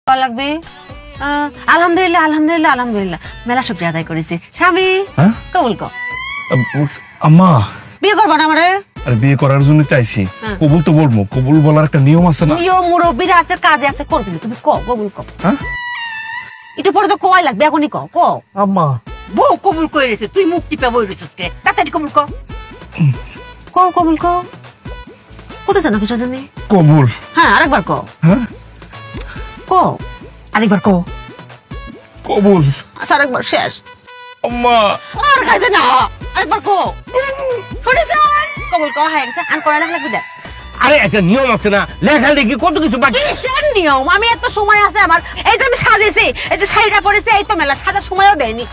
লাগবে আলহামদুলিল্লাহ আলহামদুলিল্লাহ আলহামদুলিল্লাহ মেলা শুকরিয়া আদায় করেছি স্বামী কবুল কর আম্মা বিয়ে করবা না আমারে আরে বিয়ে করার জন্য চাইছি কবুল তো বলবো কবুল বলার একটা নিয়ম আছে না নিয়ম মুরব্বির আছে কাজে আছে করবি না তুমি কবুল কর হ্যাঁ একটু পরে তো কয় লাগবে এখনই ক আম্মা বউ কবুল করে রেছে তুই মুক্তি পাবো রেছিস কে তাড়াতাড়ি কবুল কর কবুল কর কোথায় জানো কিসের জন্য কবুল হ্যাঁ আরেকবার ক হ্যাঁ আরেকবার ক কবুল আচ্ছা আরেকবার শেষ আম্মা আর কাজে না আরেকবার ক শুনিস কবুল ক হয়ে গেছে আর করা লাগবে দেখ আরে একটা নিয়ম আছে না লেখা দেখি কত কিছু বাকি কিসের নিয়ম আমি এত সময় আছে আমার এই যে আমি সাজেছি এই যে শাড়িটা পরেছি এই তো মেলা সাজার সময়ও দেয়নি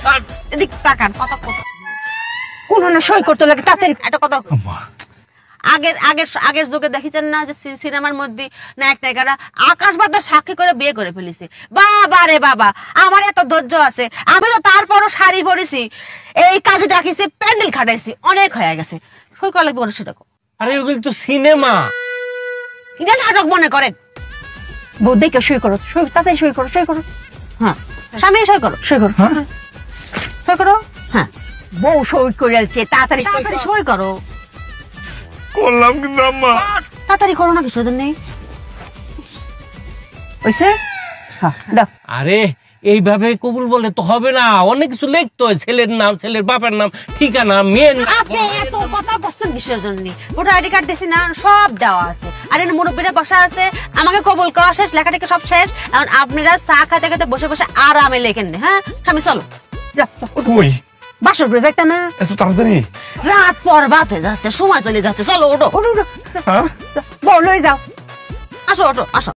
এদিক তাকান কত কোন না সই করতে লাগে তাড়াতাড়ি একটা কথা আগের যুগে দেখিছেন না যে সিনেমার মধ্যে নায়ক নায়িকারা আকাশ বাতাস সাক্ষী করে বিয়ে করে ফেলেছে বাবা রে বাবা আমার এত ধৈর্য আছে আমি তো তারপরও শাড়ি পরেছি এই কাজে ডাকিছি প্যান্ডেল খাটাইছি অনেক হয়ে গেছে সই করা লাগবে সেটা আরে ওগুলো তো সিনেমা এটা নাটক মনে করেন বউ দেখে সই করো তাড়াতাড়ি সই করো হ্যাঁ স্বামী সই করো সই করো হ্যাঁ বউ সই করে তাড়াতাড়ি সই করো করলাম কিন্তু আম্মা তাড়াতাড়ি করো না কিছুর জন্য হইছে দাও আরে এইভাবে কবুল বলে তো হবে না অনেক কিছু লিখতে হয় ছেলের নাম ছেলের বাপের নাম ঠিকানা মেয়ের নাম আপনি এত কথা বলছেন কিসের জন্য ভোটার আইডি কার্ড দিছি না সব দেওয়া আছে আর এখানে মুরব্বীরা বসা আছে আমাকে কবুল করা শেষ লেখাটাকে সব শেষ এখন আপনারা চা খাতে খাতে বসে বসে আরামে লেখেন হ্যাঁ স্বামী চলো যা কই বাসর করে যাইতা না এত তাড়াতাড়ি রাত পর বাত হয়ে যাচ্ছে সময় চলে যাচ্ছে চলো ওঠো হ্যাঁ বউ লই যাও আসো আসো